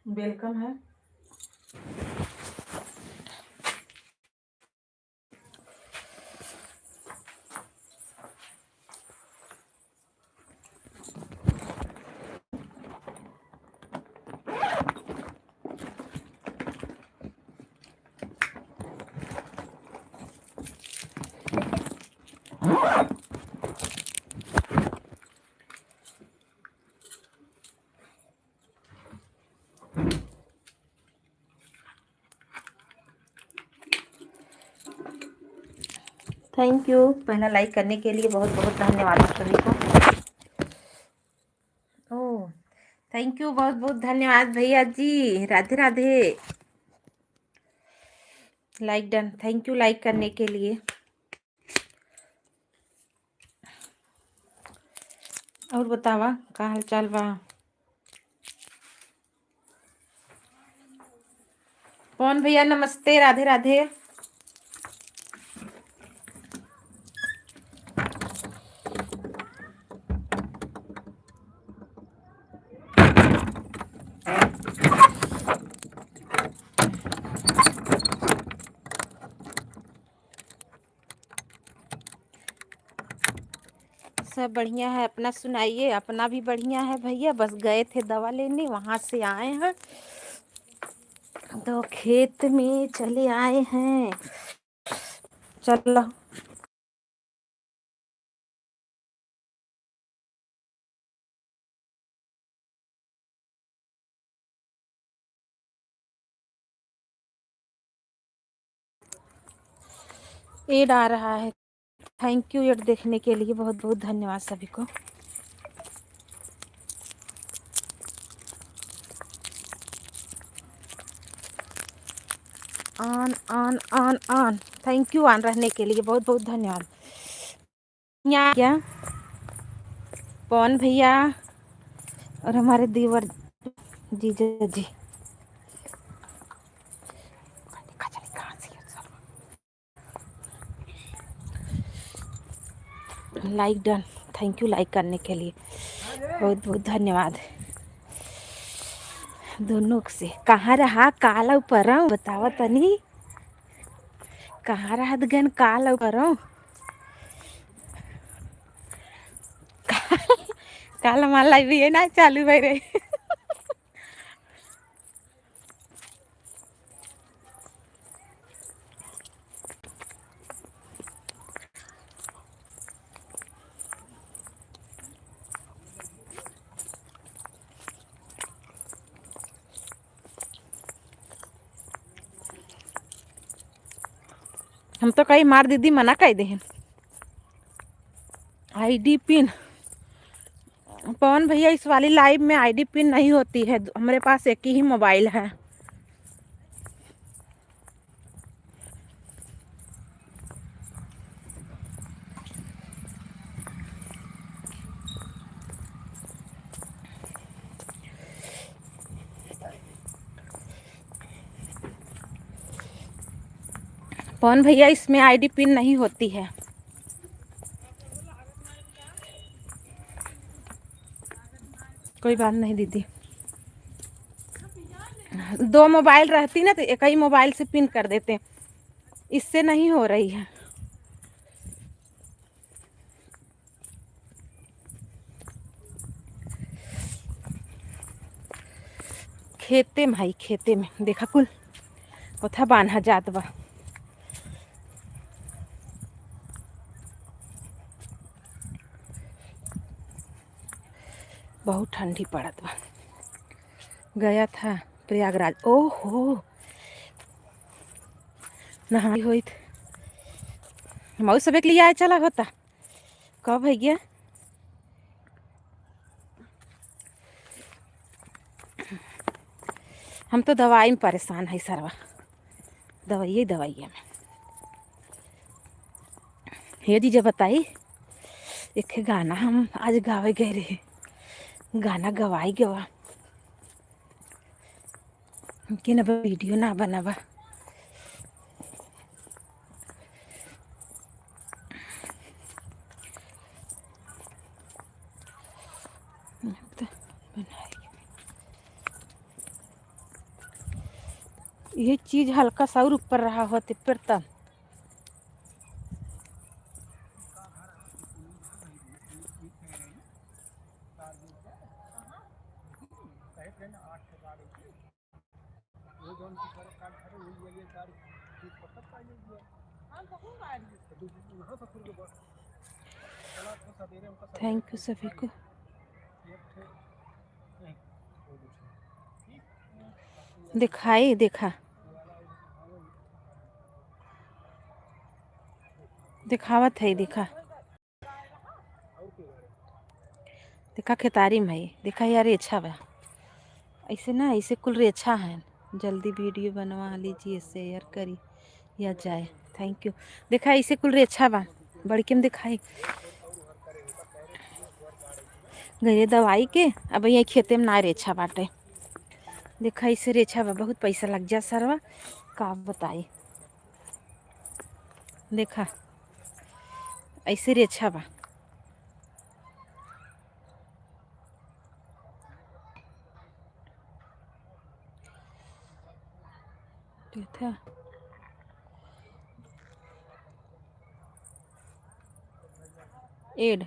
Welcome है। Thank you पहला like करने के लिए, बहुत बहुत धन्यवाद आप सभी को। ओह, थैंक यू, बहुत बहुत धन्यवाद भैया जी। Radhe Radhe. Like done, thank you like करने के लिए। और बतावा का हाल चाल बा? पवन भैया नमस्ते, राधे राधे। सब बढ़िया है, अपना सुनाइए। अपना भी बढ़िया है भैया, बस गए थे दवा लेने, वहां से आए हैं तो खेत में चले आए हैं। चलो एड आ रहा है। थैंक यू एड देखने के लिए, बहुत बहुत धन्यवाद सभी को। On on on on, thank you on रहने के लिए, बहुत बहुत धन्यवाद। यहाँ क्या पवन भैया और हमारे देवर जीजा जी। Like done, thank you like करने के लिए, बहुत बहुत धन्यवाद दोनों से। कहाँ रहा काल ऊपर बतावा तनी, कहाँ रहा गन काल ऊपर? काल हमारा लाइव ये ना चालू भाई रे। हम तो कहीं मार दीदी मना कर दे। आईडी पिन पवन भैया, इस वाली लाइव में आईडी पिन नहीं होती है, हमारे पास एक ही मोबाइल है। पवन भैया, इसमें आईडी पिन नहीं होती है। कोई बात नहीं दीदी, दो मोबाइल रहती ना तो एक ही मोबाइल से पिन कर देते, इससे नहीं हो रही है। खेते में भाई, खेते में देखा कुल उथा बांधा जात बा। बहुत ठंडी पड़त बा। गया था प्रयागराज, ओहो नहाई हुई मऊ सबे के लिए आए चला होता। कब भैया? हम तो दवाई में परेशान है सरवा, दवाइए दवाइए में। हे जी जब बताई, एक गाना हम आज गावे गए रहे, गाना गवाई गवा कि ना वीडियो ना बनावा। ये चीज़ हल्का सा और ऊपर रहा होते पर तब थैंक यू सभी को। दिखाई देखा दिखावत है देखा देखा खेतारी में है देखा यार अच्छा बा ऐसे ना ऐसे कुल रे अच्छा है। जल्दी वीडियो बनवा लीजिए शेयर करी या जाए थैंक यू। देखा ऐसे कुल रे अच्छा बा बड़के में दिखाई गए दवाई के अब यहाँ खेते में ना रेछा बाटे देखा इसे रेछा बा बहुत पैसा लग जा सरवा का बताई देखा ऐसे रेछा बा देखा एड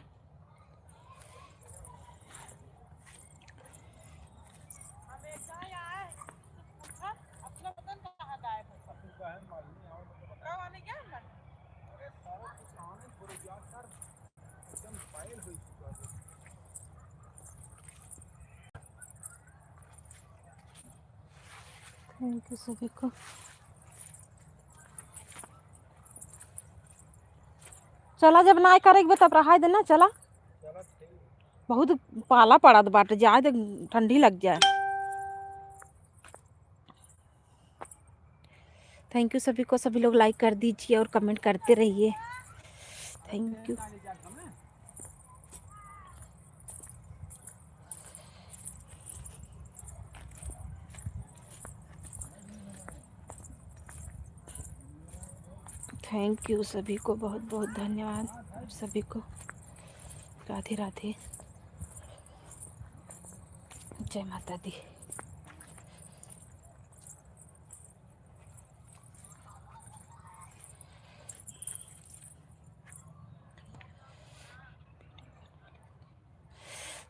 थैंक यू सभी को। चला जब ना करेगी तब रहा देना चला बहुत पाला पड़ा बाटे जाए तो ठंडी लग जाए। थैंक यू सभी को सभी लोग लाइक कर दीजिए और कमेंट करते रहिए थैंक यू। थैंक यू सभी को बहुत बहुत धन्यवाद सभी को। राधे राधे जय माता दी।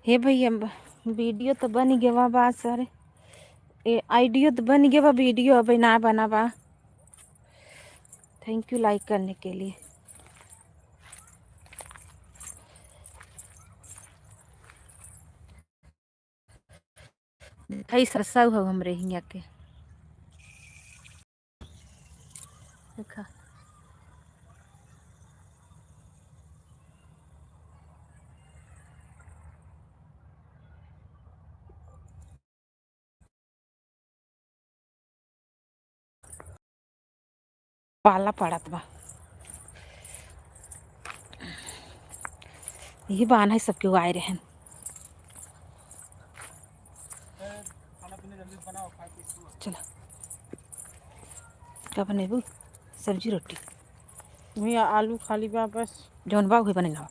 हे भैया वीडियो तो बन गया बा सर आइडियो तो बन गया बा वीडियो अभी ना बना बा। थैंक यू लाइक करने के लिए। दिखाई सरसा हो हमरे हिया के देखा पाला पड़त बा ये बान है सबके आए रहन। चलो क्या बनेबू सब्जी रोटी भैया आलू खाली बा बस जौन बा वही बनेगा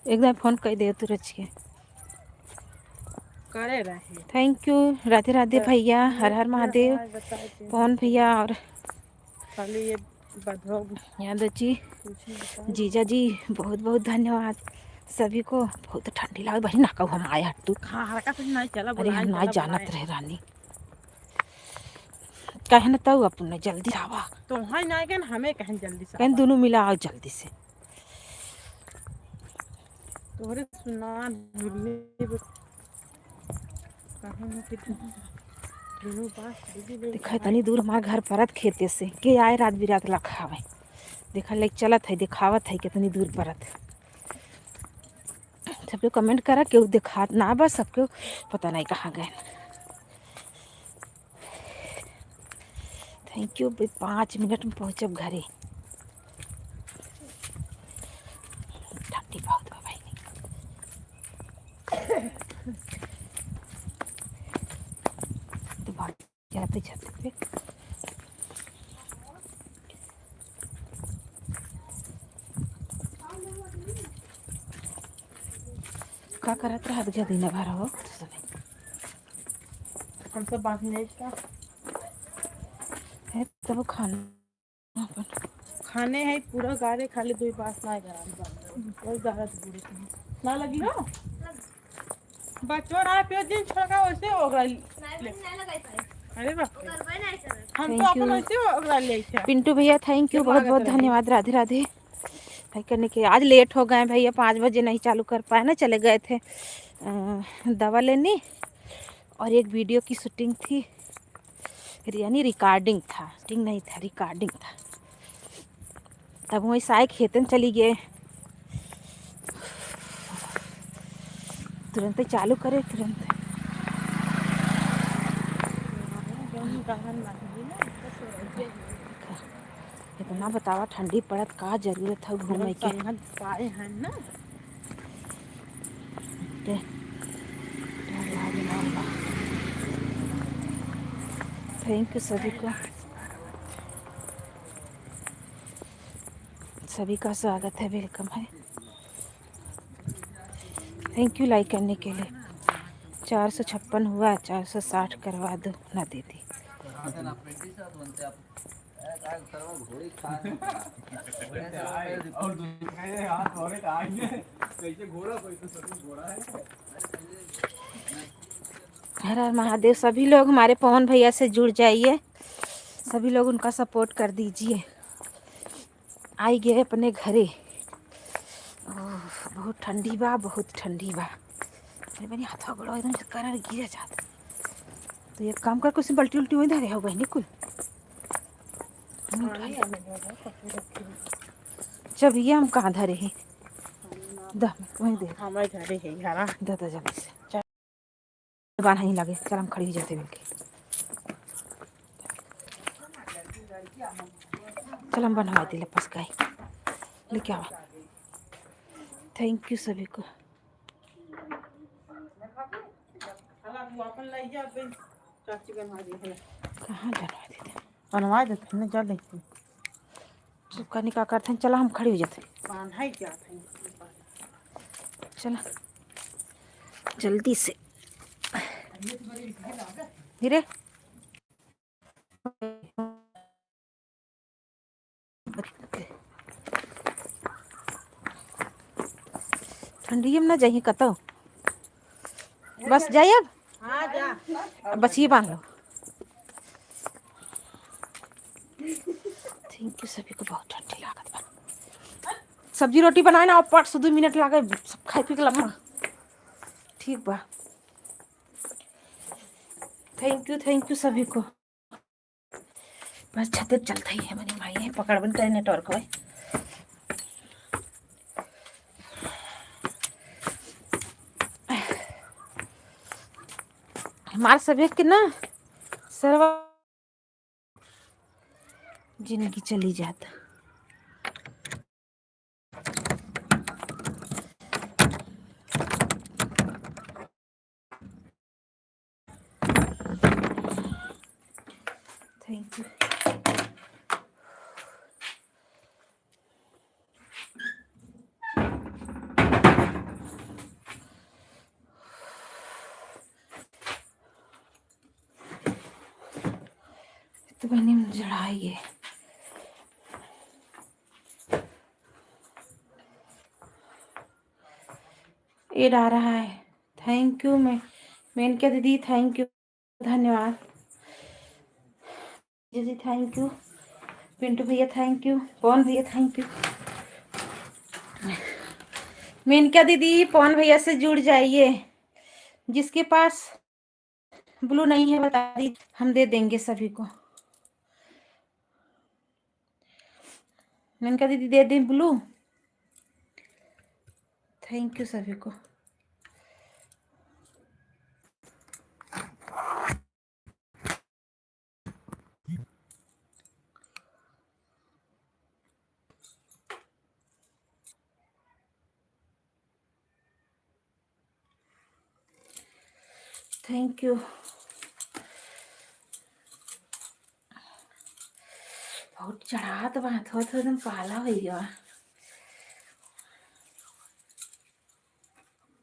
एकदम फोन कर दे तू रचिए करे रहे। थैंक यू राधे राधे भैया हर हर महादेव पवन भैया और खाली ये बधो यादव जी जीजा जी बहुत बहुत धन्यवाद सभी को। बहुत ठंडी लगे बड़ी ना कहू हम आया तू हाँ हल्का से नहीं चला अरे हम ना चला जानत रहे रानी कहे न तू अपन जल्दी आवा तो हाँ ना के हमें कहीं जल्दी से कहीं दोनों मिला आओ जल्दी से तोहरे सुना देखा तनी दूर हमारे घर परत खेते से के आए रात बिरात लखावे देखा लेक चलत है दिखावत है कितनी दूर परत सबके कमेंट करा केहू दिखात ना बस सबके पता नहीं कहाँ गए। थैंक यू 5 मिनट में पहुँचब घरे ठंडी बहुत है भाई तो भाग जाते छत पे का करत रहा दिन भर हो हम सब बांधने का है तब खाना अपन खाने है पूरा गारे खाली दो पास ना गया और गारा तो पूरे ना लगी हो बच्चों ना पे दिन छोड़ा वैसे होगा अरे बाप रे हम तो थैंक अपन यू वैसे होगा ले थे पिंटू भैया, थैंक यू, बहुत बहुत धन्यवाद। राधे राधे भाई करने के। आज लेट हो गए भैया, 5 बजे नहीं चालू कर पाए ना, चले गए थे दवा लेने और एक वीडियो की शूटिंग थी, यानी रिकॉर्डिंग था, शूटिंग नहीं था, रिकॉर्डिंग था। तब वही साय खेतन चली गए, तुरंत ही चालू करे तुरंत। इतना बतावा ठंडी पड़त का जरूरत है घूमे के। पाए हैं ना थैंक यू सभी को, सभी का स्वागत है, वेलकम है। थैंक यू लाइक करने के लिए। 456 हुआ, 460 करवा दो ना दीदी। हर हर महादेव। सभी लोग हमारे पवन भैया से जुड़ जाइए, सभी लोग उनका सपोर्ट कर दीजिए। आई गए अपने घरे। बहुत ठंडी बा, बहुत ठंडी बा। अरे बनी हाथ गोड़ा एकदम कर गिरे जाता। तो एक काम कर, कुछ बल्टी उल्टी वहीं धरे हो बहनी कुल। जब ये हम कहाँ धरे हैं, वहीं दे हमारे घरे है घरा दादा जल्दी से बाना ही लगे। चल हम खड़ी हो जाते मिलके, चल हम बनवा दिले पस गाय लेके आओ। थैंक यू सभी को। कहाँ बनवा देते, बनवा देते ना जल्दी चुपका निका करते हैं। चला हम खड़ी हो जाते, बांधा जाते हैं चला जल्दी से धीरे। ठंडी में ना जाइए कतो, बस जाइए अब। हाँ जा बस ये बांध लो। थैंक यू सभी को, बहुत ठंडी लागत बा। सब्जी रोटी बनाए ना, 5 से 2 मिनट लागे, सब खाए पी के लम्मा ठीक बा। थैंक यू सभी को। बस छत चलता ही है मनी भाई है, पकड़ बन कर नेटवर्क है। हमारे सभी के ना सर्व जिंदगी चली जाता। Thank you. तो बनी जड़ाइए ये आ रहा है। थैंक यू मैं क्या दीदी, थैंक यू, धन्यवाद जी, थैंक यू पिंटू भैया, थैंक यू पवन भैया, थैंक यू। मेनका दीदी पवन भैया से जुड़ जाइए, जिसके पास ब्लू नहीं है बता दी, हम दे देंगे सभी को। मेनका दीदी दे दें ब्लू। थैंक यू सभी को। Thank you. बहुत चढ़ात बा, थोड़ा थोड़ा एकदम पाला हो गया।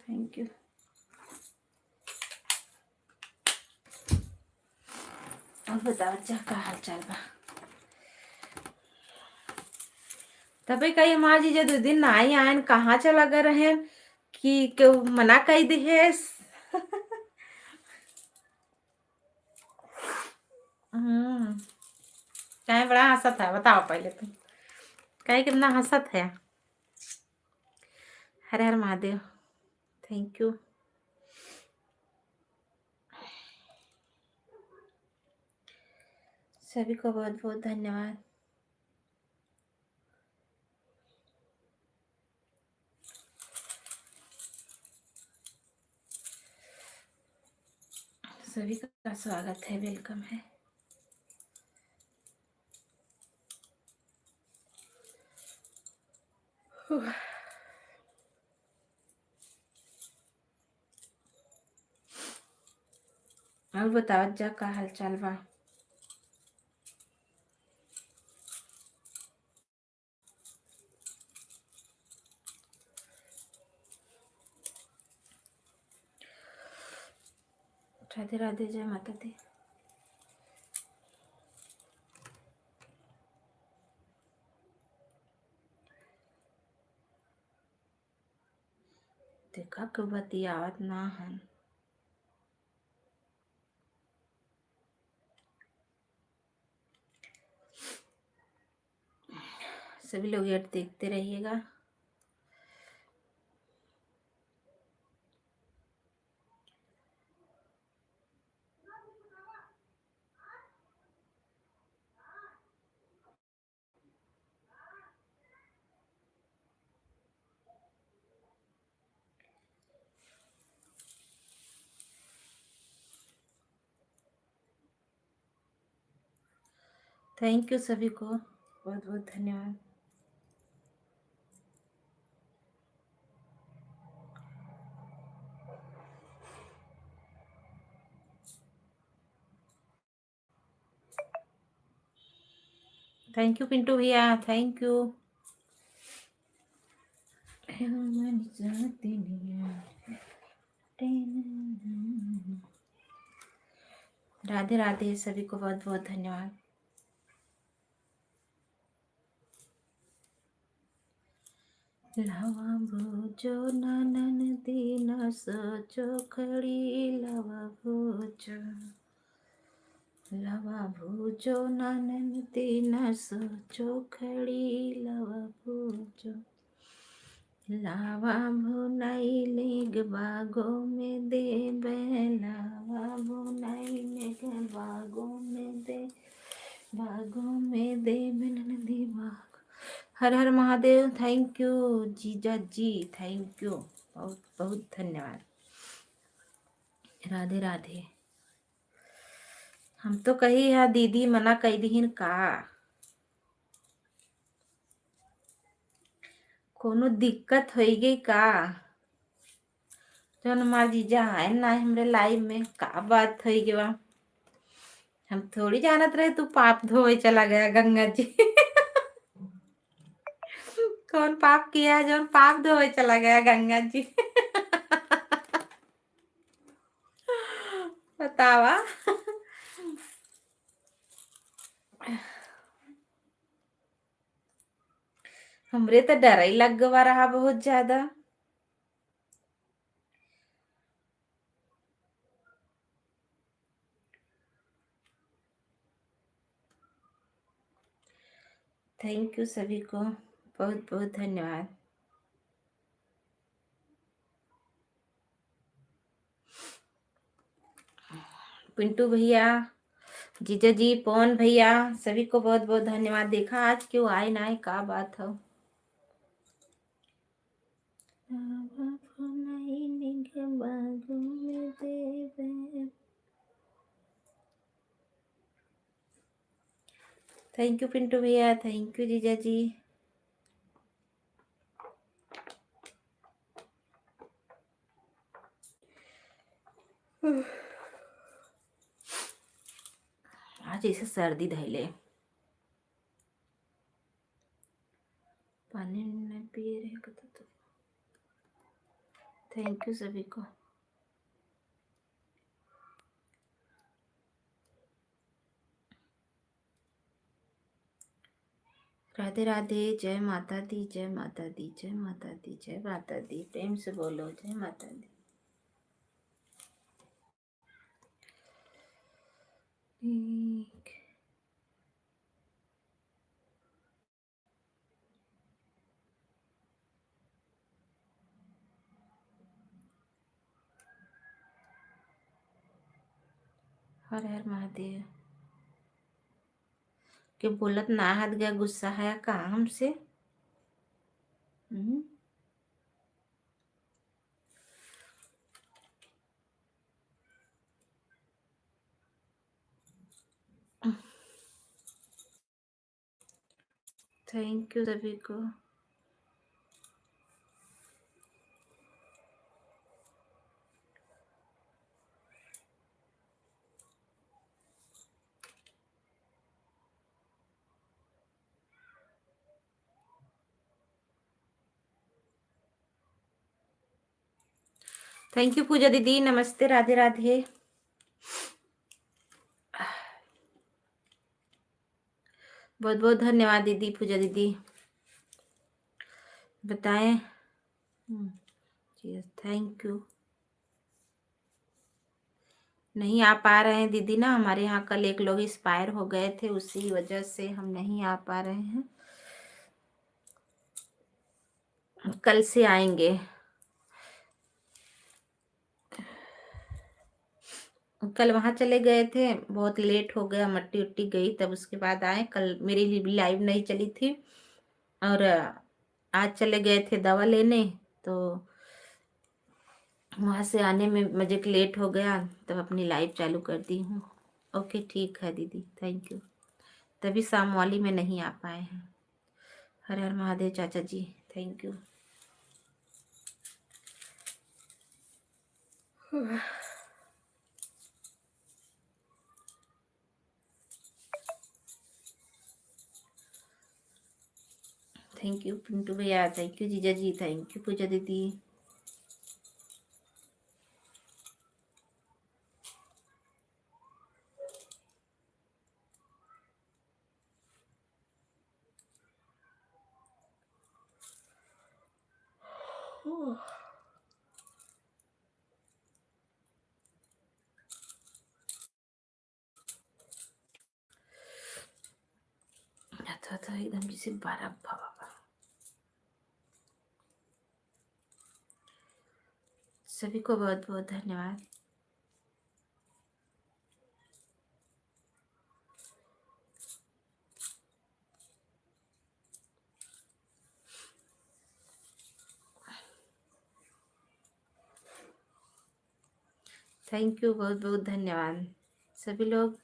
Thank you. और बताओ जा का हाल चाल बा। तबे कही हमार जीजा 2 दिन नाई आयन, कहाँ चला गए रहे कि क्यों मना कही दिहेस। हम्म, चाहे बड़ा हंसत है, बताओ पहले तुम कहे कितना हंसत है। हर हर महादेव। Thank you. सभी को बहुत बहुत धन्यवाद। सभी का स्वागत है, वेलकम है। और बताओ जा का हाल चाल बा। राधे राधे, जय माता दी। देखा के बतियावत ना है। सभी लोग यार देखते रहिएगा। थैंक यू सभी को, बहुत बहुत धन्यवाद। थैंक यू पिंटू भैया, थैंक यू। राधे राधे, सभी को बहुत बहुत धन्यवाद। लावा भोजो ननन दीन सोचो खड़ी लावा भोजो। लावा भोजो ननन दीन सोचो खड़ी लावा भोजो। लावा भुनाई लेग बागो में दे लावा भुनाई लेग बागो में दे नदी बाग। हर हर महादेव। थैंक यू जीजा जी, थैंक यू, बहुत बहुत धन्यवाद। राधे राधे। हम तो कही है दीदी मना कही दीन का कोनो दिक्कत हो गई का। जौन हमार जीजा है ना हमरे लाइफ में, का बात हो गई बा। हम थोड़ी जानत रहे तू पाप धोए चला गया गंगा जी। कौन पाप किया है जौन पाप धोए चला गया गंगा जी। बतावा। हमरे तो डर ही लग गवा रहा बहुत ज्यादा। थैंक यू सभी को, बहुत बहुत धन्यवाद। पिंटू भैया, जीजा जी, पवन भैया, सभी को बहुत बहुत धन्यवाद। देखा आज क्यों आए ना आए, का बात हो। थैंक यू पिंटू भैया, थैंक यू जीजा जी। आज ऐसे सर्दी धैले, पानी नहीं पी रहे तो। थैंक यू सभी को। राधे राधे, जय माता दी, जय माता दी, जय माता दी, जय माता दी। प्रेम से बोलो जय माता दी। ठीक। हर हर महादेव। के बोलत ना हाथ गया, गुस्सा है का हमसे। थैंक यू सभी को। थैंक यू पूजा दीदी, नमस्ते, राधे राधे। बहुत बहुत धन्यवाद दीदी, पूजा दीदी। बताएं। Thank you. नहीं आ पा रहे हैं दीदी ना, हमारे यहाँ कल एक लोग एक्सपायर हो गए थे, उसी वजह से हम नहीं आ पा रहे हैं। कल से आएंगे। कल वहां चले गए थे, बहुत लेट हो गया, मट्टी उट्टी गई, तब उसके बाद आए। कल मेरी लाइव नहीं चली थी, और आज चले गए थे दवा लेने, तो वहां से आने में मुझे लेट हो गया, तब अपनी लाइव चालू कर दी हूँ। ओके ठीक है दीदी, थैंक यू। तभी शाम वाली में नहीं आ पाए हैं। हर हर महादेव चाचा जी, thank you. Thank you Pintu भैया, थैंक यू जीजा जी, थैंक यू पूजा दीदी। था एकदम जैसे बर्फ हवा। सभी को बहुत बहुत धन्यवाद। थैंक यू, बहुत बहुत धन्यवाद। सभी लोग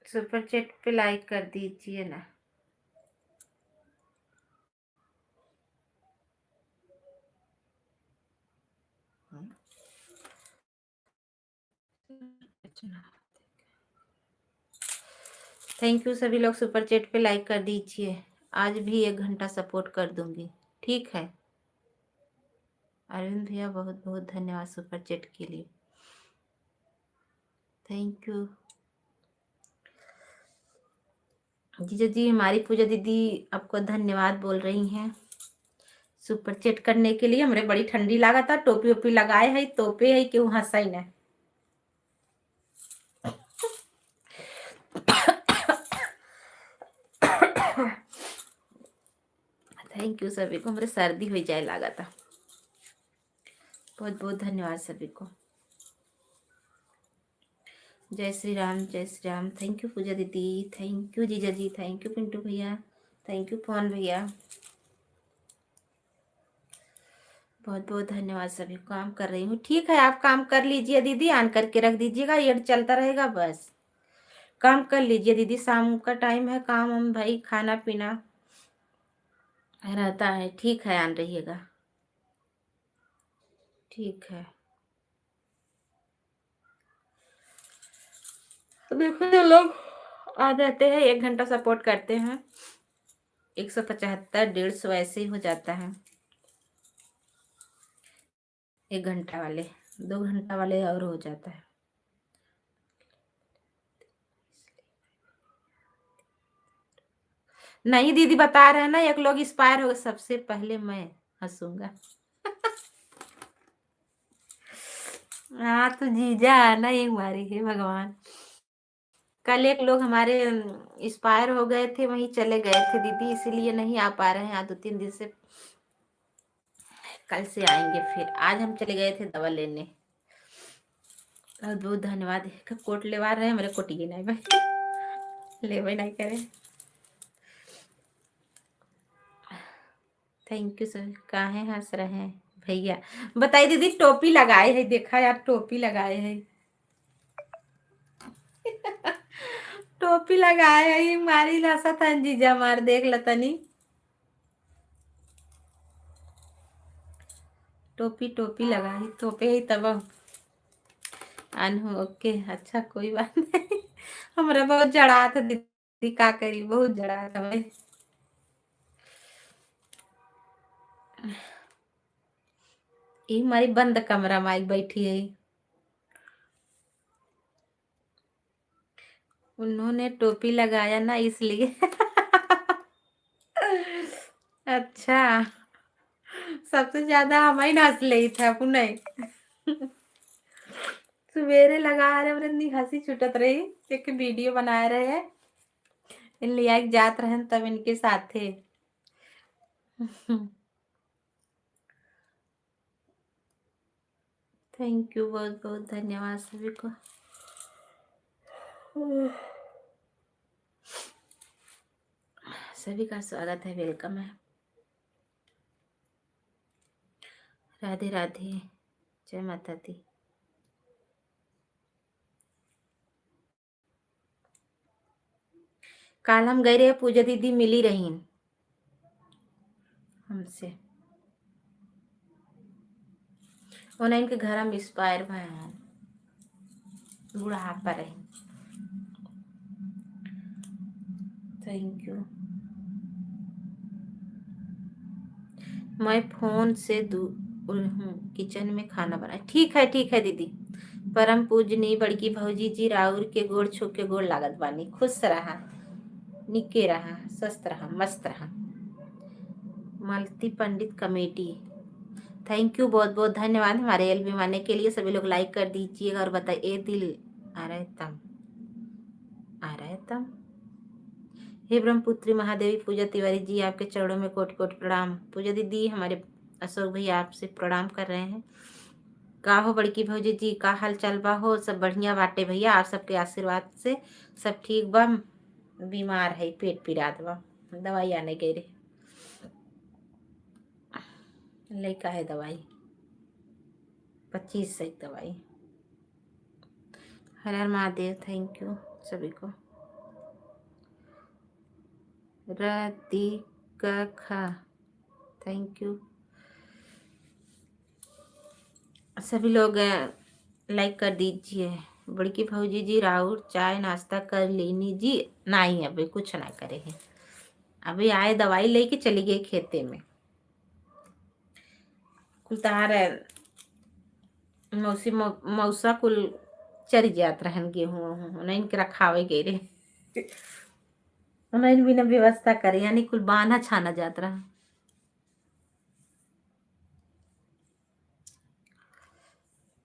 सुपर चैट पे लाइक कर दीजिए ना। थैंक यू, सभी लोग सुपर चैट पे लाइक कर दीजिए। आज भी 1 घंटा सपोर्ट कर दूंगी, ठीक है। अरविंद भैया बहुत बहुत धन्यवाद सुपर चैट के लिए, थैंक यू। जीजा जी, हमारी पूजा दीदी आपको धन्यवाद बोल रही हैं सुपर चैट करने के लिए। हमरे बड़ी ठंडी लगा था, टोपी ओपी लगाए है, तोपे है क्यों हंसाई ना। थैंक यू सभी को, हमरे सर्दी हो जाए लगा था। बहुत बहुत धन्यवाद सभी को। जय श्री राम, जय श्री राम। थैंक यू पूजा दीदी, थैंक यू जीजा जी, थैंक यू पिंटू भैया, थैंक यू पवन भैया। बहुत बहुत धन्यवाद सभी को। काम कर रही हूँ, ठीक है, आप काम कर लीजिए दीदी, ऑन करके रख दीजिएगा, ये चलता रहेगा बस। काम कर लीजिए दीदी, शाम का टाइम है, काम हम भाई खाना पीना रहता है, ठीक है, आन रहिएगा, ठीक है। देखो जो लोग आ जाते हैं 1 घंटा सपोर्ट करते हैं, 175 150 ऐसे ही हो जाता है। 1 घंटा वाले, 2 घंटा वाले और हो जाता है। नहीं दीदी बता रहे हैं ना, एक लोग एक्सपायर हो, सबसे पहले मैं हंसूंगा। हाँ तो जीजा आना एक बारी है भगवान। कल एक लोग हमारे एक्सपायर हो गए थे, वहीं चले गए थे दीदी, इसीलिए नहीं आ पा रहे हैं आज 2-3 दिन से। कल से आएंगे फिर। आज हम चले गए थे दवा लेने। बहुत बहुत धन्यवाद। कोट लेवा रहे हैं, मेरे कोटिए नहीं भाई, लेवे नहीं करे। Thank you sir. काहे हंस रहे हैं भैया? बताइए दीदी, टोपी लगाए है, देखा यार टोपी लगाए है। टोपी लगाए है, ये मारी लसा था जीजा मार, देख लतनी। टोपी टोपी लगाई, टोपे ही तब अनहु। ओके अच्छा, कोई बात नहीं। हमरा बहुत जड़ा था दीदी, का करी, बहुत जड़ा था भाई। ये हमारी बंद कमरा में आई बैठी है। उन्होंने टोपी लगाया ना इसलिए। अच्छा, सबसे ज्यादा हमारी हंस ली था नहीं। सवेरे लगा रहे, मेरे इतनी हंसी छुटत रही। एक वीडियो बना रहे हैं, इन लिया जात रहे तब इनके साथ थे। थैंक यू, बहुत बहुत धन्यवाद सभी को। सभी का स्वागत है, वेलकम है। राधे राधे, जय माता दी। कल हम गए रहे, पूजा दीदी मिली रही हमसे। उन्हें इनके घर में एक्सपायर भए हैं, बुढ़ापा रही। Thank you. मैं फोन से दूर हूँ, किचन में खाना बना। ठीक है दीदी। परम पूजनी बड़की भौजी जी, राउर के गोड़ छू के गोड़ लागत बानी। खुश रहा, निके रहा, स्वस्थ रहा, मस्त रहा। Multi Pandit committee, thank you, बहुत बहुत धन्यवाद हमारे एलबी माने के लिए। सभी लोग लाइक कर दीजिएगा और बताइए दिल आ रहा है तम, आ रहा है तम। हे ब्रह्मपुत्री महादेवी पूजा तिवारी जी, आपके चरणों में कोट कोट प्रणाम। पूजा दीदी, हमारे अशोक भैया आपसे प्रणाम कर रहे हैं। का हो बड़की भौजी जी, का हाल चाल बा हो? सब बढ़िया बाटे भैया, आप सबके आशीर्वाद से सब ठीक बा। बीमार है, पेट पीड़ात बा, दवाई आने गए रे, लेका है दवाई 25 से दवाई। हर हर महादेव, थैंक यू सभी को। खा, थैंक यू सभी लोग। लाइक कर दीजिए। बड़की भौजी जी, राहुल चाय नाश्ता कर लेनी जी? नहीं, अभी कुछ ना करे हैं, अभी आए दवाई लेके चली गई खेते में। कुल तहार मौसा कुल चरी जात रहन गेहूँ, उन्हें के रखावे गए रे। उन्हें बिना व्यवस्था करे, यानी कुल बांधा छाना जात रहा।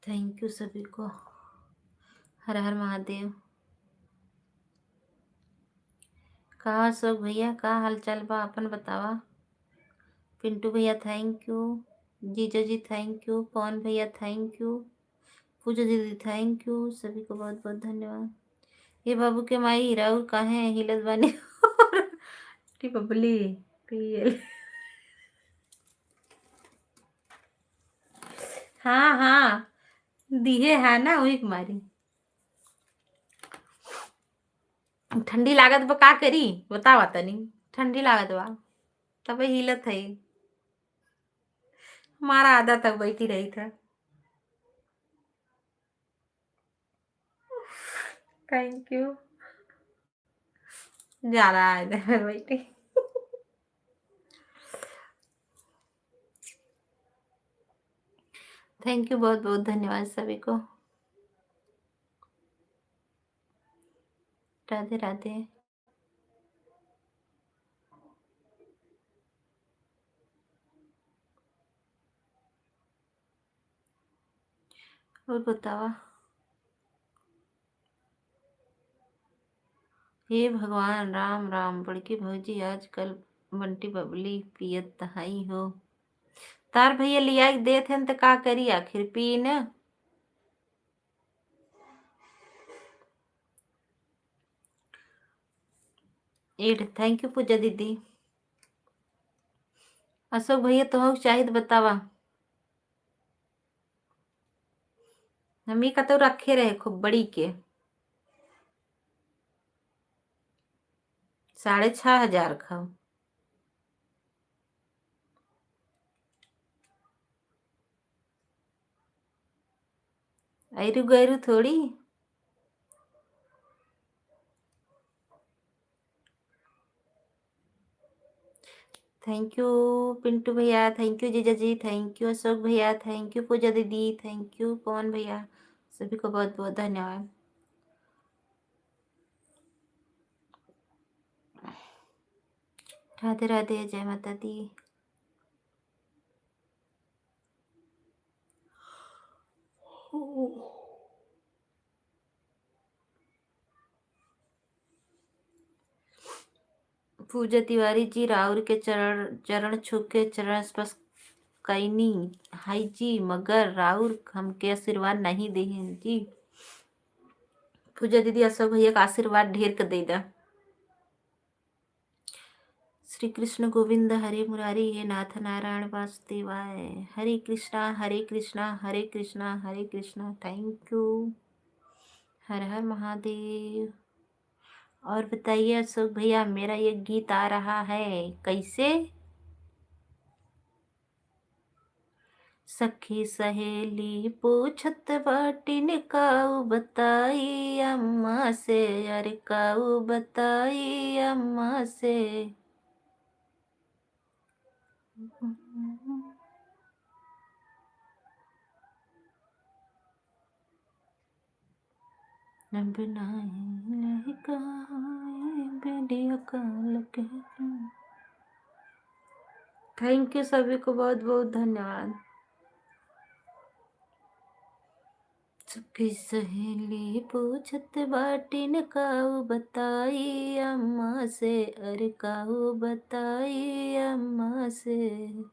थैंक यू सभी को। हर हर महादेव। का अशोक भैया, का हाल चाल बा, अपन बतावा। पिंटू भैया थैंक यू, जीजा जी थैंक यू, पवन भैया थैंक यू, पूजा दीदी थैंक यू, सभी को बहुत बहुत धन्यवाद। ये बाबू के माई राहुल काहे हिलत बानी? T Babli PL. हाँ हाँ, दिहे है ना वही कुमारी। ठंडी लागत बा, का करी बतावा तनी। ठंडी लागत बा तब हिलत है। हमारा आधा तक बैठी रही था। Thank you. जा रहा है इधर बैठी। थैंक यू, बहुत बहुत धन्यवाद सभी को। राधे राधे। और बतावा। हे भगवान राम राम, बड़की भौजी आजकल बंटी बबली पियत तहाई हो। तार भैया लिया के देत हन त का करी, आखिर पी न। एड थैंक यू पूजा दीदी। अशोक भैया तो हो चाहिए बतावा। हमी का तो रखे रहे खूब बड़ी के 6,500 खाओ। ऐरू गैरू थोड़ी। थैंक यू पिंटू भैया, थैंक यू जीजा जी, थैंक यू अशोक भैया, थैंक यू पूजा दीदी, थैंक यू पवन भैया, सभी को बहुत बहुत धन्यवाद। राधे राधे, जय माता दी। पूजा तिवारी जी, राउर के चरण चरण छू के चरण स्पर्श कैनी हाई जी, मगर राउर हमके आशीर्वाद नहीं देहन जी। पूजा दीदी अशोक भैया का आशीर्वाद ढेर कर दे दा। श्री कृष्ण गोविंद हरे मुरारी, हे नाथ नारायण वासुदेवाय, हरे कृष्णा हरे कृष्णा हरे कृष्णा हरे कृष्णा। Thank you. हर हर महादेव। और बताइए अशोक भैया, मेरा ये गीत आ रहा है कैसे? सखी सहेली पूछत बाटिन काऊ बताई अम्मा से, अरे काऊ बताई अम्मा से। थैंक यू सभी को बहुत बहुत धन्यवाद। सखी सहेली पूछत बाटिन काऊ बताई अम्मा से, अरे काऊ बताई अम्मा से।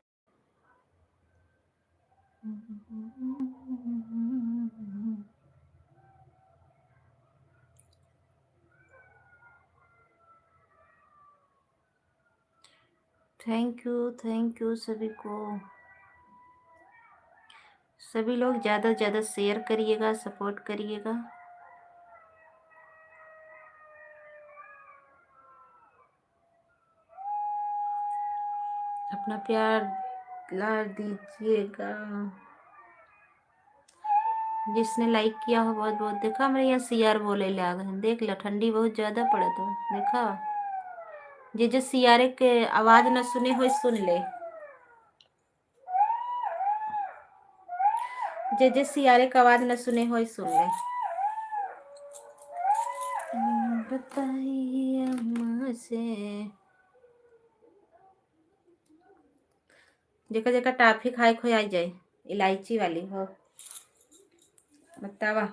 थैंक यू सभी को। सभी लोग ज़्यादा से ज़्यादा शेयर करिएगा, सपोर्ट करिएगा। अपना प्यार ला दीजिएगा। जिसने लाइक किया हो बहुत बहुत। देखा हमारे यहाँ सीआर बोले लाग हैं, देख लो ठंडी बहुत ज़्यादा पड़े तो देखा। जे सियारे के आवाज न सुने हो सुन ले, जे सियारे का आवाज न सुने हो सुन ले। बताइए अम्मा से। जेका जेका टाफी खाए खो आ जाए, इलायची वाली हो बतावा।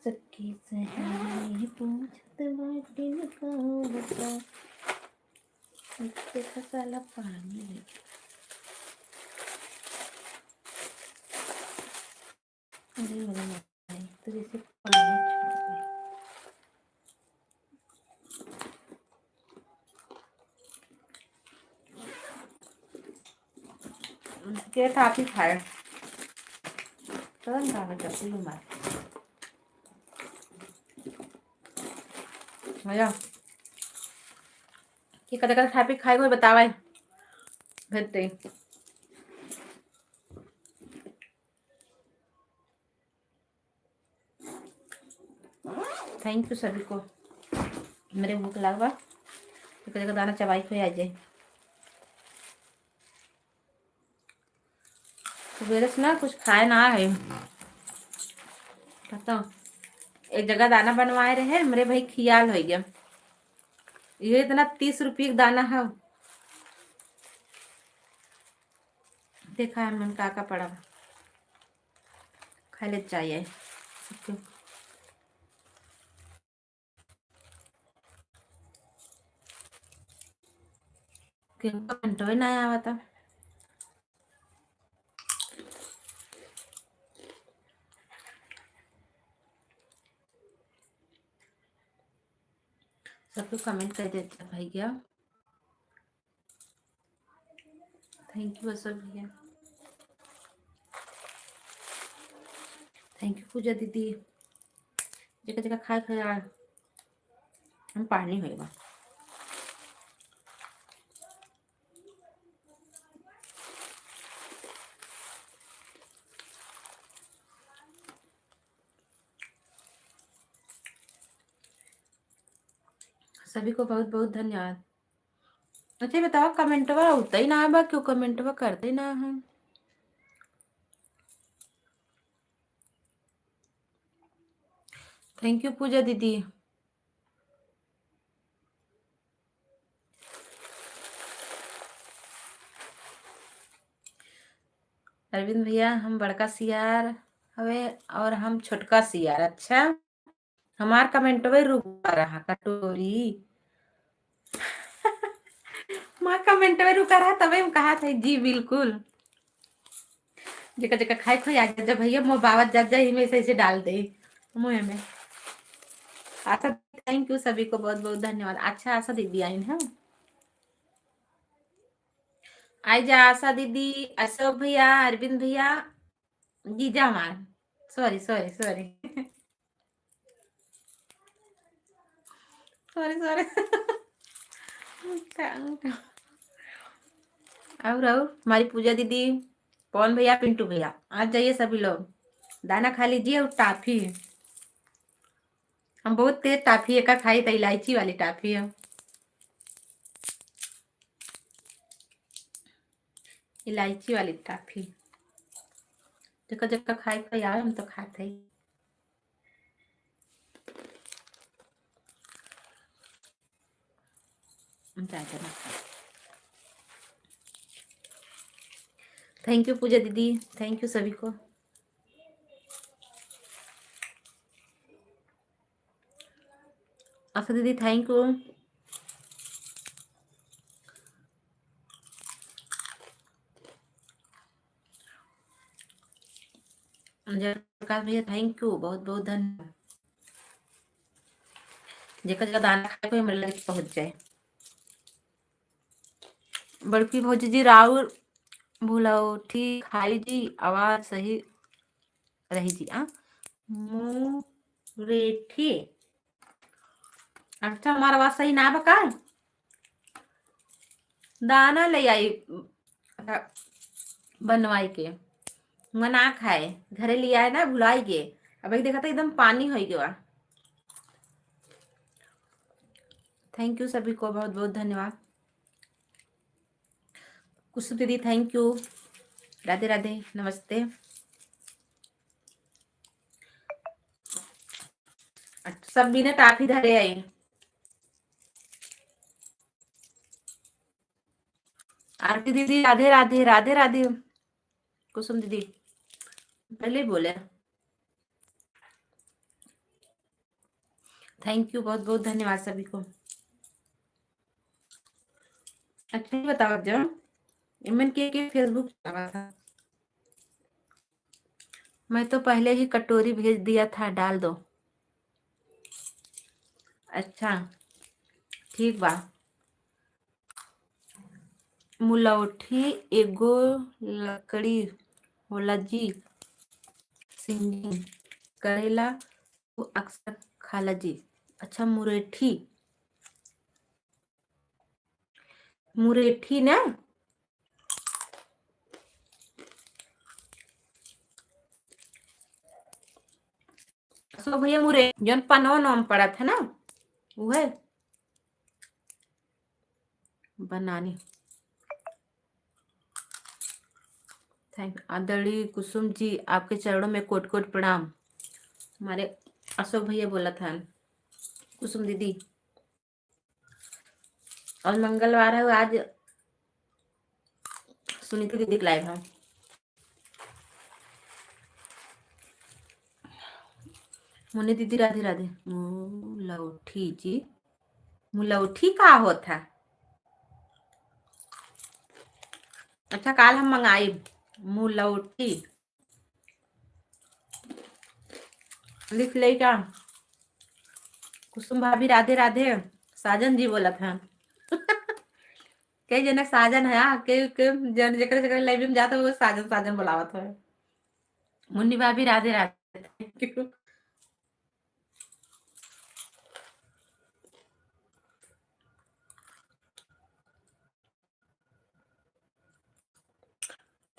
सखी सहेली पूछत बाटिन काऊ बता, इससे खसाला पानी है। अरे मेरे माई तो जैसे पानी छोड़ दे। के टाफी खाए तुरंत आ जाती हूँ मैं। मजा कि कदा कदा टाफी खाए कोई बतावा भेजते। थैंक यू सभी को। मेरे भूख लगवा तो कदा दाना चबाई को आ जाए। सुबह से ना कुछ खाए ना है, कहता हूँ एक जगह दाना बनवाए रहे मेरे भाई खियाल हो गया। ये इतना 30 रुपये का दाना है, देखा है मन का पड़ा खा ले चाहिए सबको। कमेंट ना आया था। सबको कमेंट कर देते भैया। थैंक यू अशोक भैया, थैंक यू पूजा दीदी। जगह जगह खाए खाए हम पानी होगा। सभी को बहुत बहुत धन्यवाद। अच्छा बताओ कमेंटवा होता ही ना बा, क्यों कमेंटवा करते ही ना है। थैंक यू पूजा दीदी। अरविंद भैया हम बड़का सियार हवे और हम छोटका सियार। अच्छा हमार कमेंटवा रुका रहा कटोरी माँ कमेंटवा रुका रहा तबे हम कहा था जी बिल्कुल। जगह जगह खाए खोई आ जा भैया मोबावत जा ही में ऐसे डाल दे मुँह में। आशा थैंक यू सभी को बहुत बहुत धन्यवाद। अच्छा आशा दीदी आई है, आई जा आशा दीदी, अशोक भैया, अरविंद भैया, जीजा हमार, sorry sorry sorry sorry sorry और हमारी पूजा दीदी, पवन भैया, पिंटू भैया, आज जाइए सभी लोग दाना खा लीजिए। और टाफी हम बहुत तेज टाफी एक खाई तो इलायची वाली टाफी है, इलायची वाली टाफी। जगह जगह खाई खाई आए हम तो खाते ही। थैंक यू पूजा दीदी, थैंक यू सभी को। अच्छा दीदी थैंक यू। जयप्रकाश भैया थैंक यू, बहुत बहुत धन्यवाद। जगह जगह दाना खाए कोई मिल पहुंच जाए। बड़की भौजी जी राउर भूलौठी खाई जी, आवाज सही रही जी। मुरेठी, अच्छा हमारा आवाज सही ना बका। दाना ले आई बनवाई के मना खाए घरे लिया है ना भुलाई गे। अब एक देखा था एकदम पानी हो गया। थैंक यू सभी को बहुत बहुत धन्यवाद। कुसुम दीदी थैंक यू, राधे राधे नमस्ते। सब भी ने टाफी धरे आई। आरती दीदी राधे राधे राधे राधे। कुसुम दीदी पहले ही बोले थैंक यू, बहुत बहुत धन्यवाद सभी को। अच्छा ये बताओ जब इमन के फेसबुक चला था, मैं तो पहले ही कटोरी भेज दिया था, डाल दो। अच्छा ठीक बा। मुलौठी एगो लकड़ी होला जी, सिंगिंग करेला वो अक्सर खाला जी। अच्छा मुरेठी, मुरेठी ना। सो भैया मुरे जौन पनवा नाम पड़ा था ना वो है बनानी। थैंक आदरणीय कुसुम जी, आपके चरणों में कोट कोट प्रणाम। हमारे अशोक भैया बोला था कुसुम दीदी। और मंगलवार है आज सुनीति दीदी लाइव है। मुन्नी दीदी राधे राधे। मुलौठी जी, मुलौठी का होता। अच्छा काल हम मंगाई मुलौठी, लिख ले क्या? कुसुम भाभी राधे राधे। साजन जी बोला था। कई जने साजन है के जन जकर जकर लाइव में जाता है वो साजन साजन बुलावत है। मुन्नी भाभी Radhe Radhe. Thank you.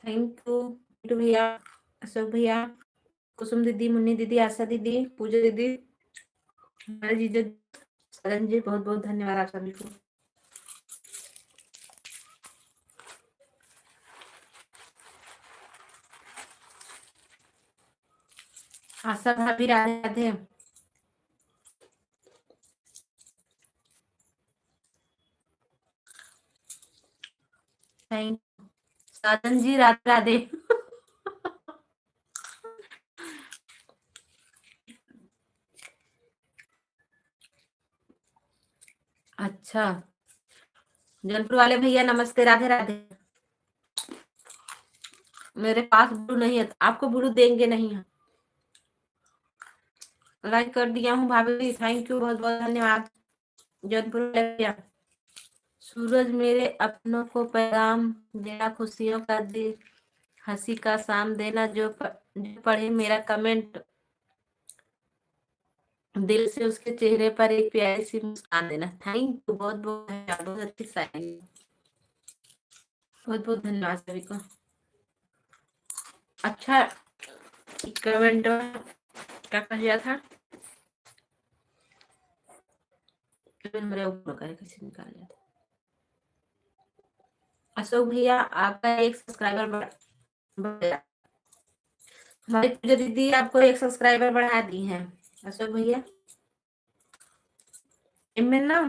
Thank you Bittu भैया, अशोक भैया, कुसुम दीदी, मुन्नी दीदी, आशा दीदी, पूजा दीदी, हमारे जीजा सलन जी, बहुत बहुत धन्यवाद आप सभी को। आशा भाभी राधे राधे। थैंक साजन जी राधे राधे। अच्छा जौनपुर वाले भैया नमस्ते राधे राधे। मेरे पास ब्लू नहीं है, आपको ब्लू देंगे नहीं है। लाइक कर दिया हूँ भाभी, थैंक यू, बहुत बहुत धन्यवाद। जौनपुर वाले भैया, सूरज मेरे अपनों को पैगाम देना, खुशियों का दिन, हंसी का शाम देना, जो पढ़े मेरा कमेंट दिल से उसके चेहरे पर एक प्यारी सी मुस्कान देना। थैंक यू, बहुत बहुत धन्यवाद, बहुत अच्छी शायरी, बहुत बहुत धन्यवाद सभी को। अच्छा कमेंट में क्या कहा गया था? मेरे ऊपर करे किसी निकाल लिया था। अशोक भैया आपका एक सब्सक्राइबर बढ़ गया। हमारी पूजा दीदी आपको एक सब्सक्राइबर बढ़ा दी है अशोक भैया। इनमें ना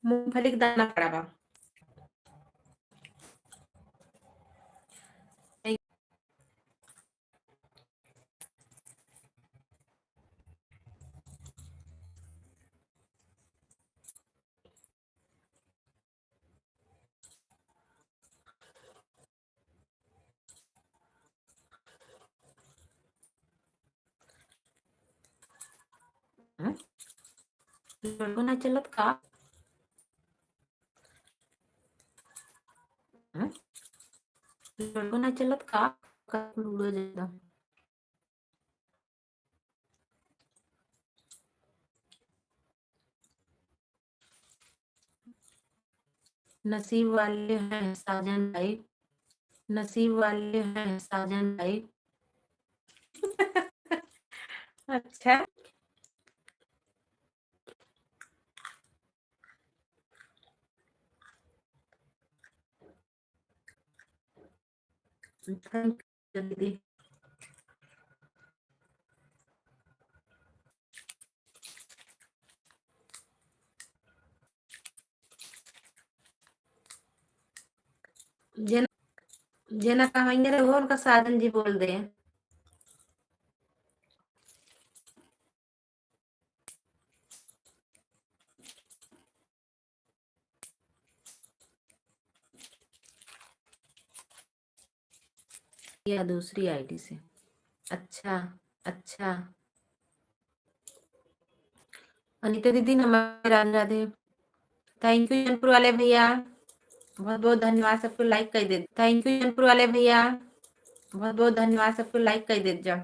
मूंगफली का दाना पड़ा बा। लड़को ना चलत का लड़को ना चलत का लूडो ज्यादा नसीब वाले हैं साजन भाई, नसीब वाले हैं साजन भाई। अच्छा थैंक यू दीदी। जना जना कहेंगे रे वो उनका साजन जी बोल दे। या दूसरी आईडी से। अच्छा अच्छा अनिता दीदी नमस्ते राधे राधे। थैंक यू जौनपुर वाले भैया, बहुत बहुत धन्यवाद, सबको लाइक कर दे। थैंक यू जौनपुर वाले भैया, बहुत बहुत धन्यवाद, सबको लाइक कर दे जा।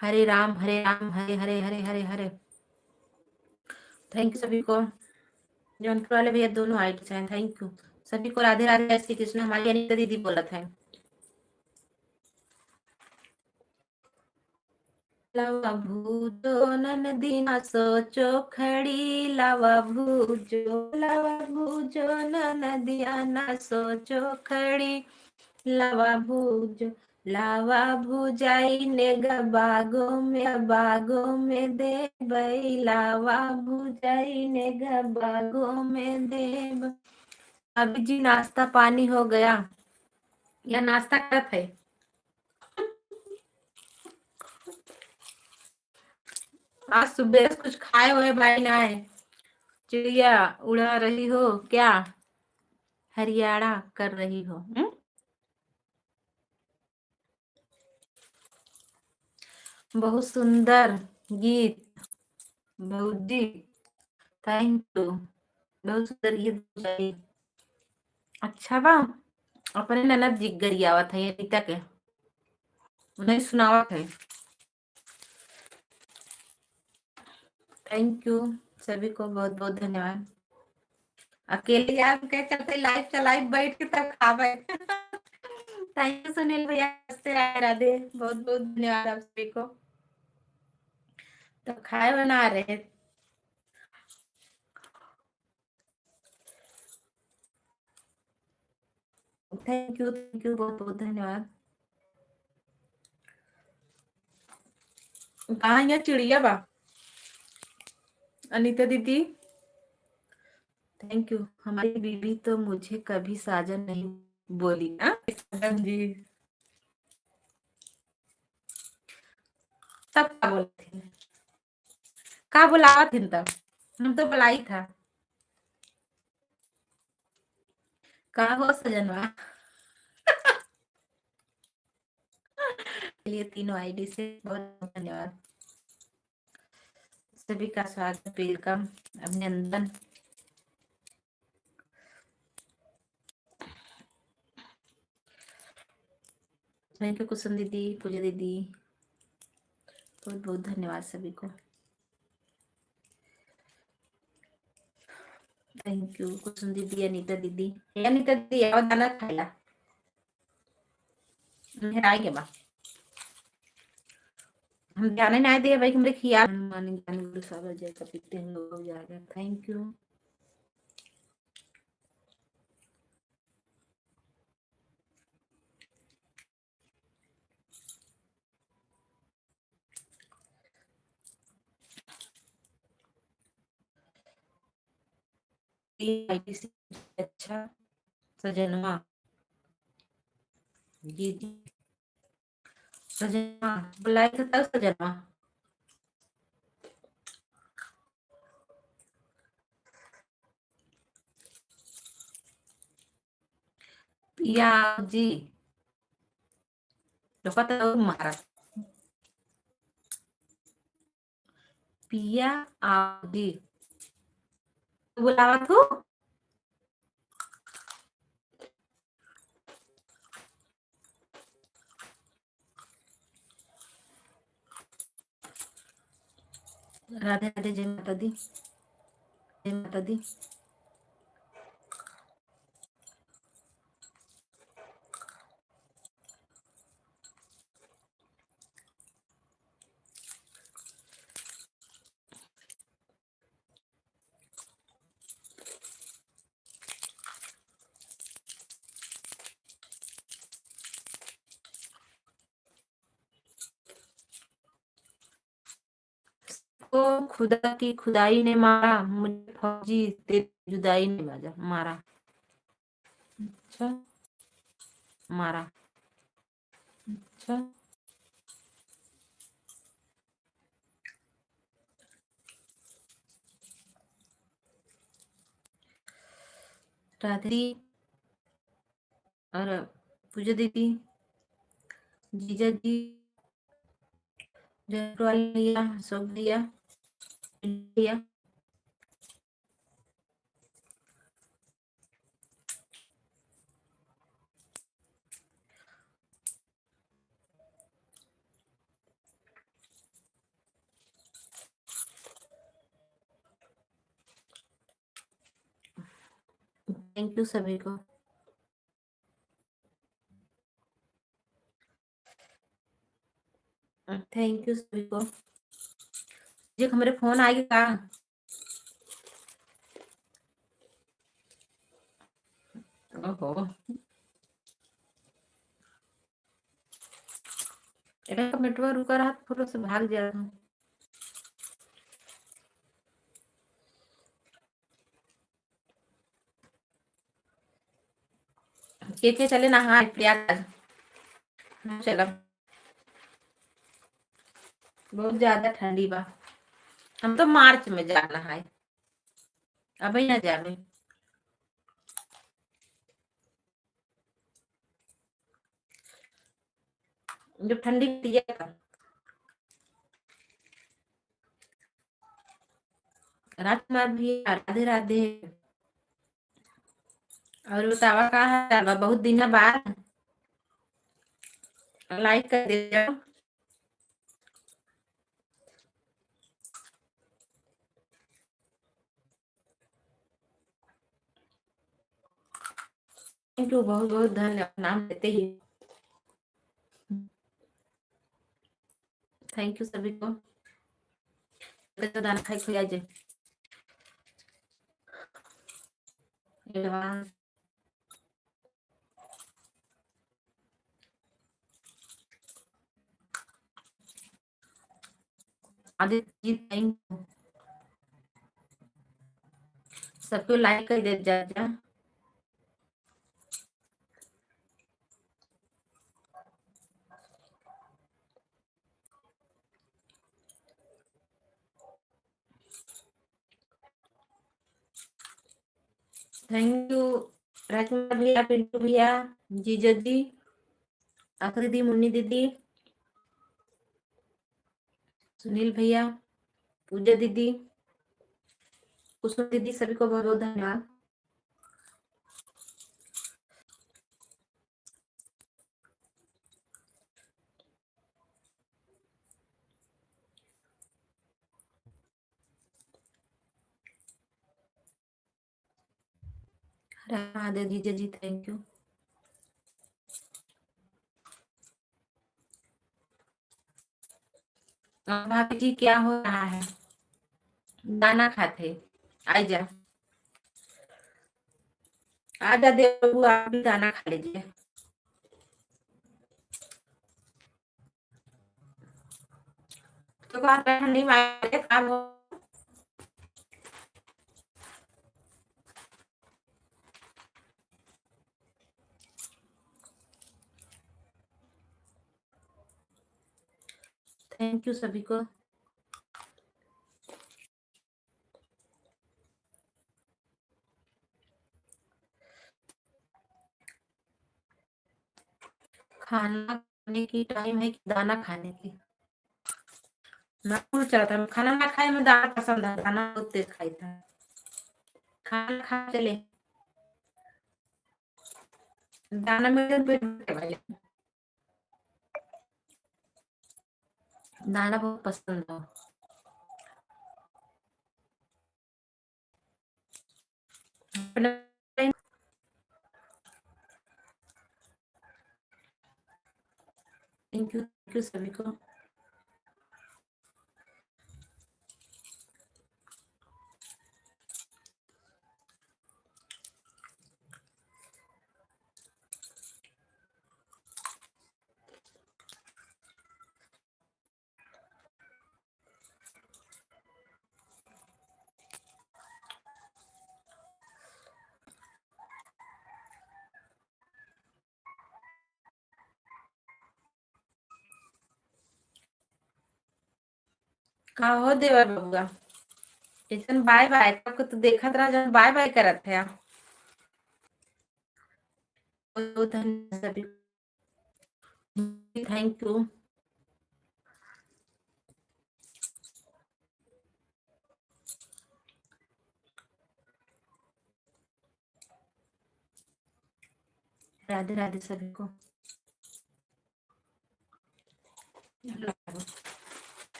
हरे राम हरे राम हरे हरे हरे हरे हरे। थैंक यू सभी को। जौनपुर वाले भैया दोनों आईडी हैं, थैंक यू सभी को। राधे राधे जय श्री कृष्ण। हमारी अनिता दीदी बोला था लावा भूजो ननदी ना सोचो खड़ी, लावा भूजो ननदिया ना सोचो खड़ी, लावा भूजाई ने बागों में दे बई, लावा भूजाई ने बागों में दे। अभी जी नाश्ता पानी हो गया या नाश्ता करत है? आज सुबह से कुछ खाए हुए भाई ना है। चिड़िया उड़ा रही हो क्या? हरियाणा कर रही हो? बहुत सुंदर गीत भौजी। Thank you. बहुत सुंदर गीत भौजी। अच्छा बा अपने ननद जी गरियावत है ये रीता के उन्हें सुनावत है। थैंक यू सभी को बहुत बहुत धन्यवाद। अकेले यार के चलते लाइव चलाइव बैठ के तब खावे। थैंक यू सुनील भैया, नमस्ते राधे, बहुत बहुत धन्यवाद आप सभी को। तो खाए बना रहे। थैंक यू बहुत बहुत धन्यवाद। कहाँ यहाँ चिड़िया बा? अनीता दीदी थैंक यू। हमारी बीवी तो मुझे कभी साजन नहीं बोली ना साजन जी। तब क्या बोलते थे? का बुलावा थे तब? हम तो बुलाई था। कहा हो सजनवा? लिए तीनों आईडी से बहुत बहुत धन्यवाद। सभी का स्वागत, वेलकम, अभिनंदन। थैंक यू कुसुम दीदी, पूजा दीदी, बहुत बहुत धन्यवाद सभी को। थैंक यू कुसुम दीदी, अनीता दीदी। अनीता दीदी आओ दाना खाइला आएंगे बा। हम ध्यान नहीं दे भाई, हमरे खियाल मॉर्निंग गुरु साहब जय का पीते हैं लोग जाकर। Thank you. अच्छा सजनवा जी जी सजनवा बुलाए थे तब सजनवा। पिया जी तो पता मारा पिया आप जी बुलावा तू। राधे राधे, जय माता दी, जय माता दी। को खुदा की खुदाई ने मारा, मुझे फौजी तेरी जुदाई ने मारा। अच्छा मारा। अच्छा राधे और पूजा दीदी, जीजा जी, जयप्रवाल भैया, अशोक भैया, भैया। थैंक यू सभी को। थैंक यू सभी को। जो हमारे फोन आएगा का? ओहो एटा नेटवर्क रुका रहा थोड़ा से भाग जा रहा हूँ। के चले ना हाँ प्रयागराज चलो बहुत ज्यादा ठंडी बा। हम तो मार्च में जाना है, अभी ना जावे। जब ठंडी दिया था। राजकुमार भी राधे राधे। और बतावा का है, बहुत दिन बाद लाइक कर दे। थैंक यू, बहुत बहुत धन्यवाद, नाम देते ही। थैंक यू सभी को। तो दाना खाई खुआ जे advance. Aditya ji thank you, सबको लाइक कर दे जा। थैंक यू राजकुमार भैया, पिंटू भैया, जीजा जी, आकृति, मुन्नी दीदी, सुनील भैया, पूजा दीदी, कुसुम दीदी, सभी को बहुत बहुत धन्यवाद। राधे जीजा जी थैंक यू। भाभी जी क्या हो रहा है? दाना खाते, आजा आजा देवू, आप भी दाना खा लीजिए। तो ठंडी में काम हो। थैंक यू सभी को। खाना खाने की टाइम है कि दाना खाने की? मैं भूल चला था, खाना ना खाए में दाना पसंद है, दाना बहुत तेज खाई था। खाना खा चले, दाना में तो पेट भर के भाई, दाना बहुत पसंद है। थैंक यू सभी को। का हो देवर बबुआ, जैसन बाय बाय आपको तो देखत रहा, जब बाय बाय करत थे। बहुत धन्यवाद सभी, थैंक यू। राधे राधे सभी को।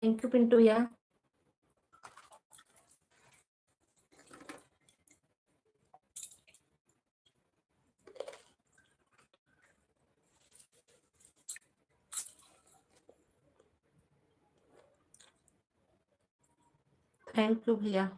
थैंक यू पिंटू भैया। थैंक यू भैया।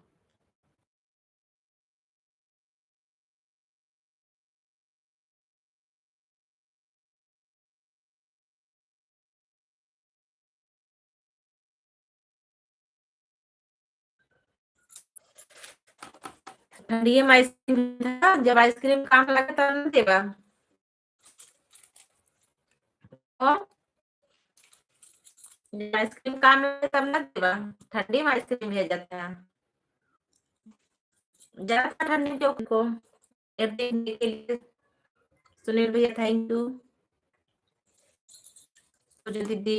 ठंडी में आइसक्रीम था, जब आइसक्रीम काम लगे तब न देबा। और जब आइसक्रीम काम लगे तब न देबा। ठंडी में आइसक्रीम भेज जाता है। जरा सा ठंडी जो को देखने के लिए। सुनील भैया थैंक यू। पूजा दीदी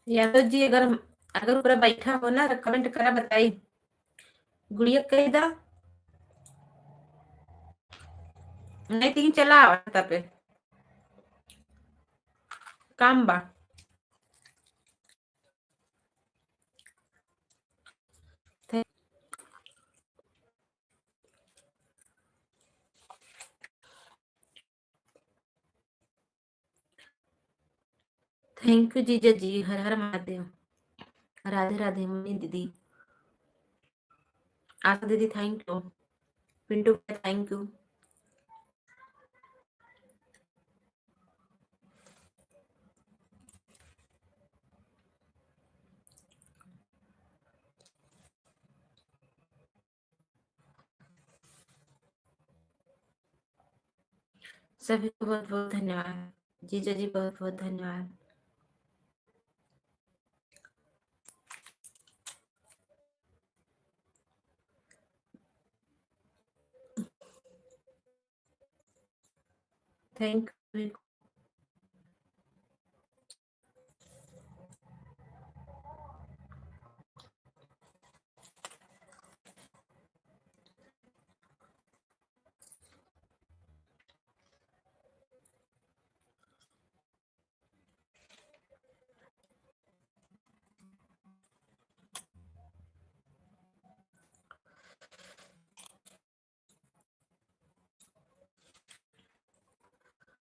यादव जी, अगर पूरा बैठा हो ना तो कमेंट करा बताई। गुड़िया कही दा नहीं तीन चला आवता पे काम बा। थैंक यू जीजा जी, हर हर महादेव। राधे राधे मम्मी दीदी, आशा दीदी thank you, Pintu thank you. सभी को बहुत बहुत धन्यवाद। जीजा जी बहुत बहुत धन्यवाद। Thank you.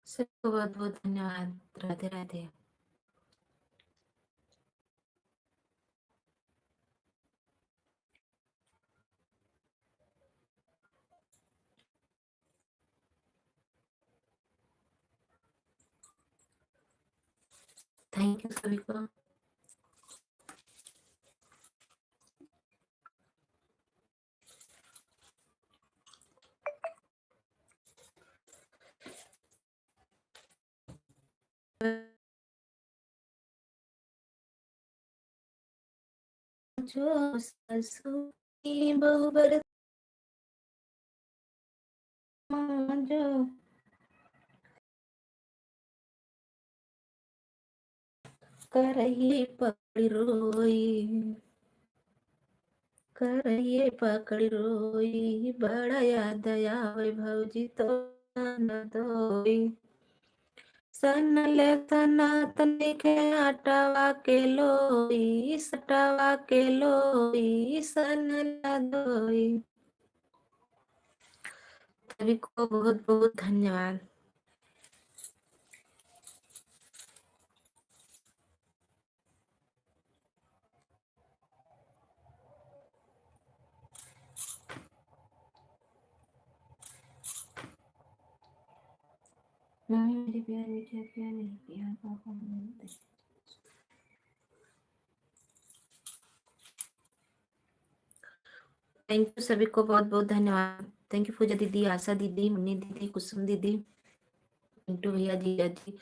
सबको बहुत बहुत धन्यवाद। राधे राधे। थैंक यू सभी को। जो ससुर की बहू बर जो करही पकड़ी रोई, करही पकड़ी रोई, बड़ा याद आवे भौजी तो न दोई। सनले सनातन लिखे आटावा के लोई, सटावा के लोई, सनला दोई। सभी को बहुत बहुत धन्यवाद। मम्मी मेरी प्यारी क्या क्या नहीं किया पापा ने। थैंक यू सभी को बहुत बहुत धन्यवाद। थैंक यू पूजा दीदी, आशा दीदी, मुन्नी दीदी, कुसुम दीदी, पिंटू भैया, जीजा जी,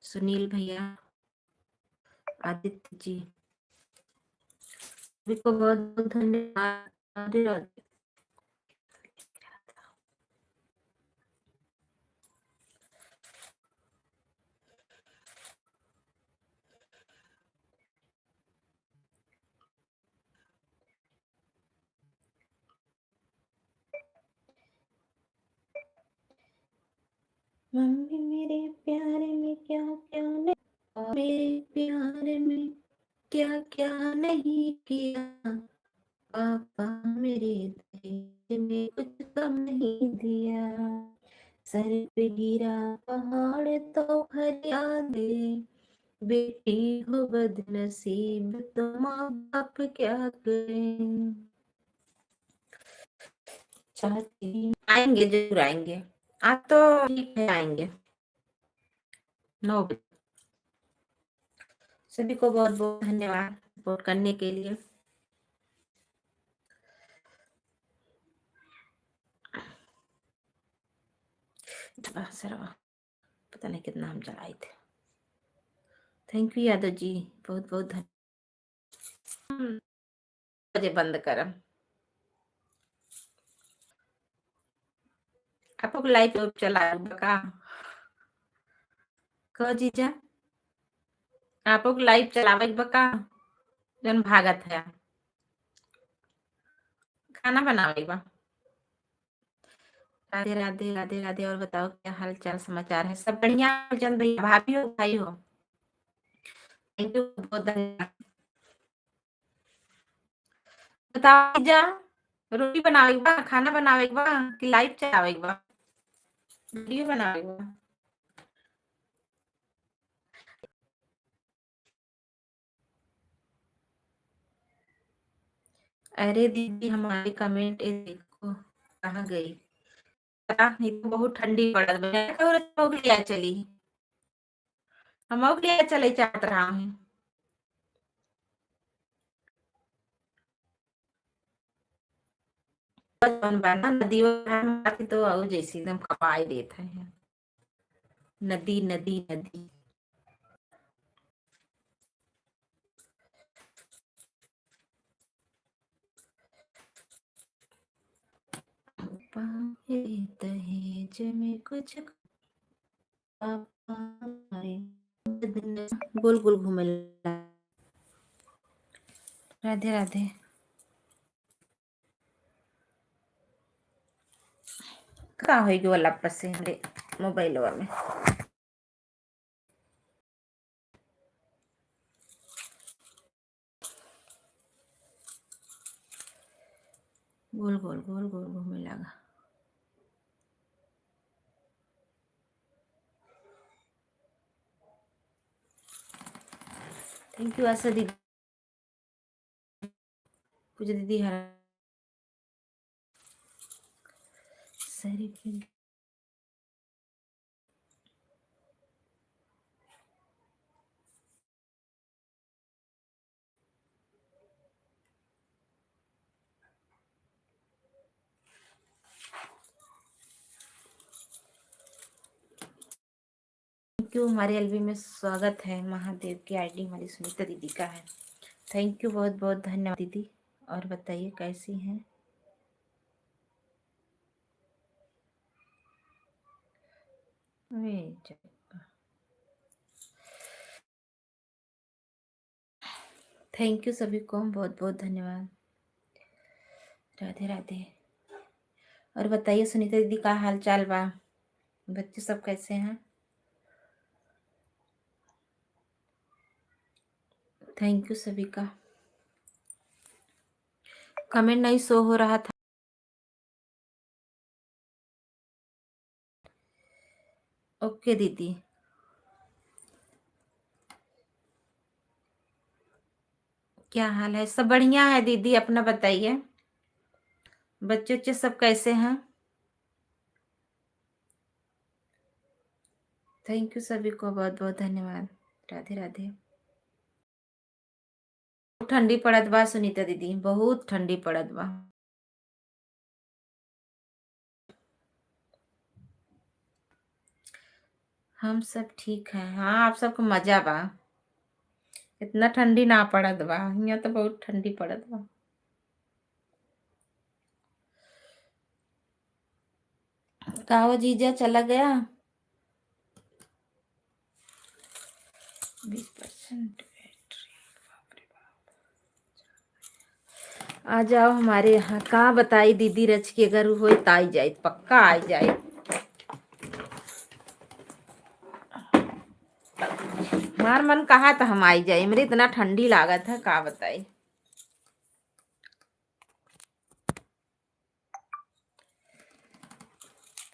सुनील भैया, आदित्य जी, सभी को बहुत बहुत धन्यवाद। राधे राधे। मम्मी मेरे प्यारे में क्या क्या नहीं, मेरे प्यारे में क्या क्या नहीं किया, पापा मेरे दहेज में कुछ कम नहीं दिया। सर पे गिरा पहाड़ तो फरियादे, बेटी हो बदनसीब तो माँ बाप क्या करें। चाहती आएंगे, जरूर आएंगे। आप तो ठीक है, आएंगे 9 बजे। सभी को बहुत बहुत धन्यवाद सपोर्ट करने के लिए। सर पता नहीं कितना हम चलाए थे। थैंक यू यादव जी, बहुत बहुत धन्यवाद। बजे बंद करम। आप लोग लाइव चला बका कह जीजा, आप लोग लाइव चलावे बका जन भागत है। खाना बनावे बा। राधे राधे राधे राधे। और बताओ क्या हाल चाल समाचार है? सब बढ़िया? चंद भैया, भाभी हो भाई हो? थैंक यू, बहुत धन्यवाद। बताओ जीजा, रोटी बनावे बा, खाना बनावे बा कि लाइव चलावे बा, वीडियो बनावे बा? अरे दीदी, हमारी कमेंट ये देखो कहाँ गई। पता नहीं, तो बहुत ठंडी पड़त बा। लिया चली, हम लिया चले चाहत रहा हूँ। नदी तो आओ जैसे एकदम खपाई देते हैं। नदी नदी नदी। दहेज में कुछ गोल गोल घूमे। राधे राधे। का होगी वाला से हमरे मोबाइल में। गोल गोल गोल गोल घूमे लगा। थैंक यू आशा दीदी, पूजा दीदी हर सरी। Thank you. हमारे एलबी में स्वागत है। महादेव की आईडी हमारी सुनीता दीदी का है। थैंक यू, बहुत बहुत धन्यवाद दीदी। और बताइए कैसी हैं? थैंक यू सभी को, बहुत बहुत धन्यवाद। राधे राधे। और बताइए सुनीता दीदी का हाल चाल बा? बच्चे सब कैसे हैं? थैंक यू सभी का। कमेंट नहीं शो हो रहा था। ओके दीदी। क्या हाल है? सब बढ़िया है दीदी, अपना बताइए। बच्चे उच्चे सब कैसे हैं? थैंक यू सभी को, बहुत बहुत धन्यवाद। राधे राधे। ठंडी पड़त बा सुनीता दीदी, बहुत ठंडी पड़त बा। हम सब ठीक है। हाँ, आप सबको मजा बा। इतना ठंडी ना पड़त बा, यहाँ तो बहुत ठंडी पड़त बा। कहा जीजा चला गया? 20% आ जाओ हमारे यहाँ। कहाँ बताई दीदी रच के, अगर हो तो आई जाए, पक्का आ जाए। हमार मन कहा तो हम आई जाए, मेरे इतना ठंडी लागत है, का बताई।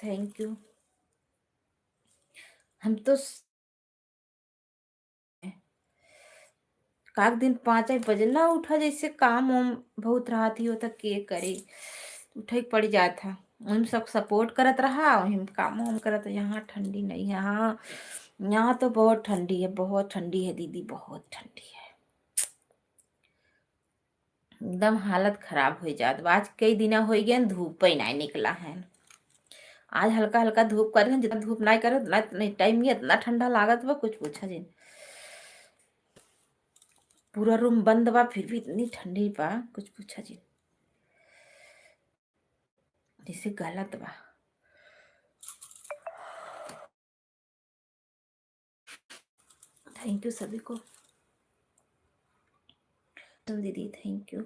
Thank you. हम तो काक दिन 5 बजे ना उठा, जैसे काम वाम बहुत रात ही होता, के करे उठे पड़ जाता। उन सब सपोर्ट करत रहा, वही काम वाम करत। यहाँ ठंडी नहीं है, यहाँ यहाँ तो बहुत ठंडी है, बहुत ठंडी है दीदी, बहुत ठंडी है। एकदम हालत खराब हो जात। आज कई दिन हो गए धूप ही नहीं निकला है। आज हल्का हल्का धूप करे, जितना धूप नहीं करे उतना नहीं टाइम में इतना ठंडा लागत बा कुछ पूछा जी। पूरा रूम बंद बा फिर भी इतनी ठंडी बा कुछ पूछा जी, जैसे गलत बा। थैंक यू सभी को, तुम दीदी थैंक यू।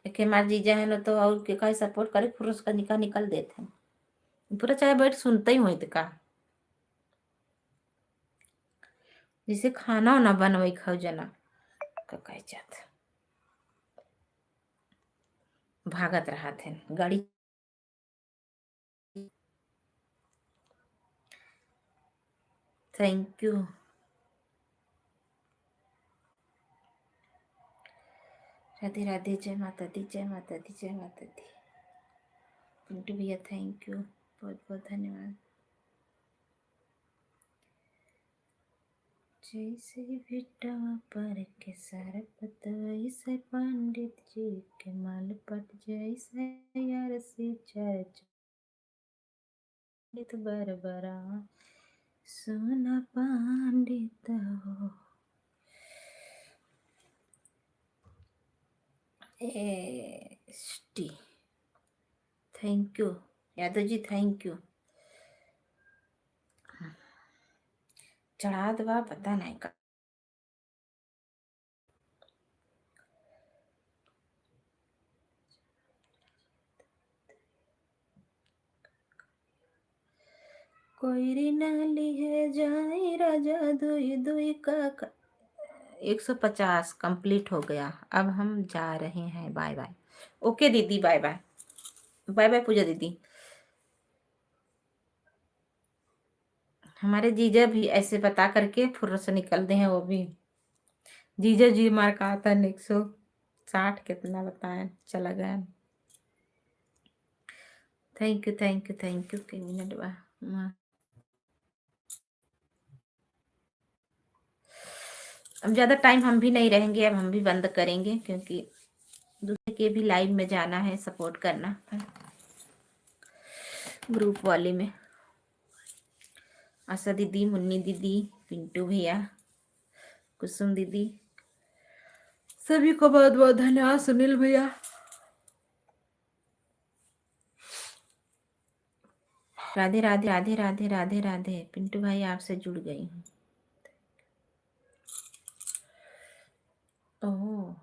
एक हमारे जीजा है ना तो और के का सपोर्ट करे पूरा उसका निकाह निकल देते हैं पूरा, चाहे बैठ सुनते ही हुई का जैसे खाना वाना बनवाई खाओ जना का कह जात भागत रहा थे गाड़ी। Thank you. राधे राधे, जय माता दी, जय माता दी, जय माता दी। पिंटू भैया थैंक यू, बहुत बहुत धन्यवाद। जैसे बेटा पर के सर पत वैसे पंडित जी के माल पट, जैसे यार से चर्च बरबरा सोना पंडित हो। टी thank you Yadav ji, thank you. चढ़ा दवा पता नहीं का कोई नाली है जाए राजा दुई दुई का 150 कंप्लीट हो गया। अब हम जा रहे हैं, बाय बाय। ओके दीदी, बाय बाय, बाय बाय पूजा दीदी। हमारे जीजा भी ऐसे बता करके फुर्र से निकल दे हैं वो भी। जीजा जी मार का आता 160 कितना बताए चला गया। Thank you thank you thank you. के मिनट बा अब ज़्यादा टाइम हम भी नहीं रहेंगे, अब हम भी बंद करेंगे क्योंकि दूसरे के भी लाइव में जाना है, सपोर्ट करना ग्रुप वाले में। आशा दीदी, मुन्नी दीदी, पिंटू भैया, कुसुम दीदी, सभी को बहुत बहुत धन्यवाद। सुनील भैया, राधे राधे राधे राधे राधे राधे। पिंटू भाई आपसे जुड़ गई हूँ। ओह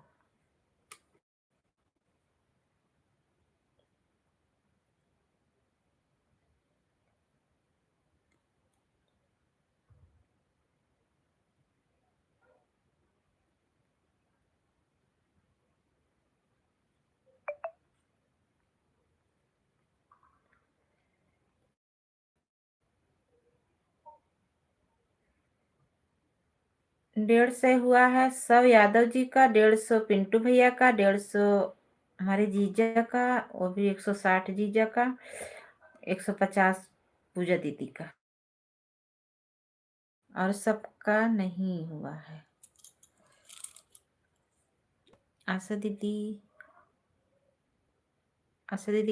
डेढ़ से हुआ है सब यादव जी का, 150 पिंटू भैया का, 150 हमारे जीजा का, वो भी 160 जीजा का, 150 पूजा दीदी का, और सबका नहीं हुआ है। आशा दीदी, आशा दीदी